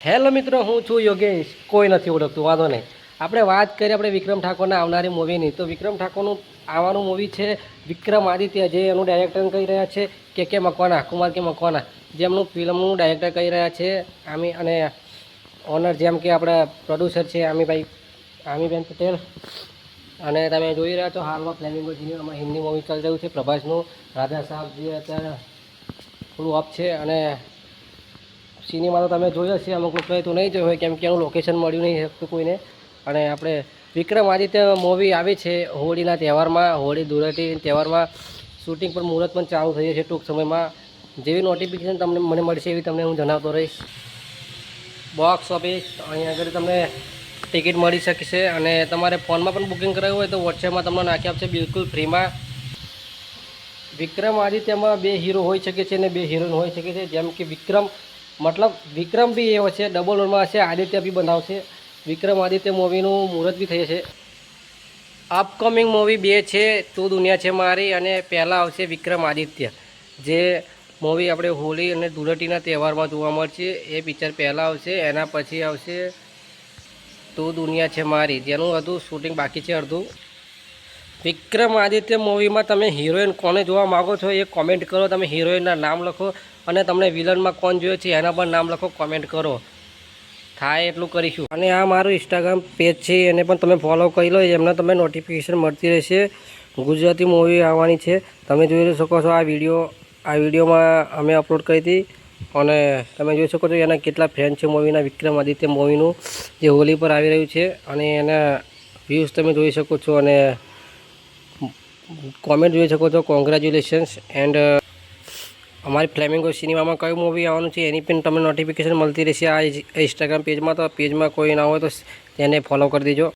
Hello મિત્રો, હું છું યોગેશ. કોઈ નથી ઓળખતું, વાંધો નહીં. આપણે વાત કરીએ આપણે વિક્રમ ઠાકોરના આવનારી મૂવીની. તો વિક્રમ ઠાકોરનું આવવાનું મૂવી છે વિક્રમાદિત્ય, જે એનું ડાયરેક્ટર કહી રહ્યા છે કે મકવાના, કુમાર કે મકવાના, જે એમનું ફિલ્મનું ડાયરેક્ટર કહી રહ્યા છે આમી, અને ઓનર જેમ કે આપણા પ્રોડ્યુસર છે આમીબેન પટેલ. અને તમે જોઈ રહ્યા છો હાલમાં ફ્લેમિંગો જીનીમાં હિન્દી મૂવી ચાલી રહ્યું છે પ્રભાસનું. રાધા સાહેબ જે અત્યારે થોડું અપ છે, અને સિનેમા તો તમે જોયો હશે, અમુક લોકોએ તો નહીં જોયું હોય કેમ કે એનું લોકેશન મળ્યું નહીં શકતું કોઈને. અને આપણે વિક્રમાદિત્ય મૂવી આવી છે હોળીના તહેવારમાં, હોળી ધૂળેટી તહેવારમાં શૂટિંગ પર મુહૂર્ત પણ ચાલુ થઈ જશે ટૂંક સમયમાં. જેવી નોટિફિકેશન તમને મને મળશે એવી તમને હું જણાવતો રહીશ. બોક્સ ઓફિસ અહીંયા આગળ તમને ટિકિટ મળી શકશે, અને તમારે ફોનમાં પણ બુકિંગ કરાવવું હોય તો વોટ્સએપમાં તમને નાખી આપશે બિલકુલ ફ્રીમાં. વિક્રમાદિત્યમાં 2 હીરો હોઈ શકે છે અને 2 હિરોઈન હોઈ શકે છે. જેમ કે વિક્રમ બી એવો છે, ડબલ રોલમાં હશે, આદિત્ય બી બનાવશે. વિક્રમાદિત્ય મૂવીનું મુહૂર્ત બી થઈ જશે. અપકમિંગ મૂવી 2 છે, તું દુનિયા છે મારી, અને પહેલાં આવશે વિક્રમાદિત્ય, જે મૂવી આપણે હોળી અને ધૂળેટીના તહેવારમાં જોવા મળશે. એ પિક્ચર પહેલાં આવશે, એના પછી આવશે તું દુનિયા છે મારી, જેનું હતું શૂટિંગ બાકી છે અડધું. વિક્રમાદિત્ય મૂવીમાં તમે હિરોઈન કોને જોવા માગો છો એ કોમેન્ટ કરો. તમે હિરોઈનના નામ લખો, અને તમને વિલનમાં કોણ જોઈએ છે એના પણ નામ લખો, કોમેન્ટ કરો. થાય એટલું કરીશું. અને આ મારું ઇન્સ્ટાગ્રામ પેજ છે, એને પણ તમે ફોલો કરી લો, એમને તમને નોટિફિકેશન મળતી રહેશે. ગુજરાતી મૂવી આવવાની છે, તમે જોઈ શકો છો. આ વિડીયોમાં અમે અપલોડ કરી હતી, અને તમે જોઈ શકો છો એના કેટલા ફેન છે મૂવીના, વિક્રમાદિત્ય મૂવીનું, જે હોલી પર આવી રહ્યું છે. અને એના વ્યૂઝ તમે જોઈ શકો છો, અને કોમેન્ટ જોઈ શકો છો. કોંગ્રેચ્યુલેશન્સ. એન્ડ અમારી ફ્લેમિંગો સિનેમામાં કયું મૂવી આવવાનું છે એની પણ તમને નોટિફિકેશન મળતી રહેશે આ ઇન્સ્ટાગ્રામ પેજમાં. તો પેજમાં કોઈ ના હોય તો તેને ફોલો કરી દેજો.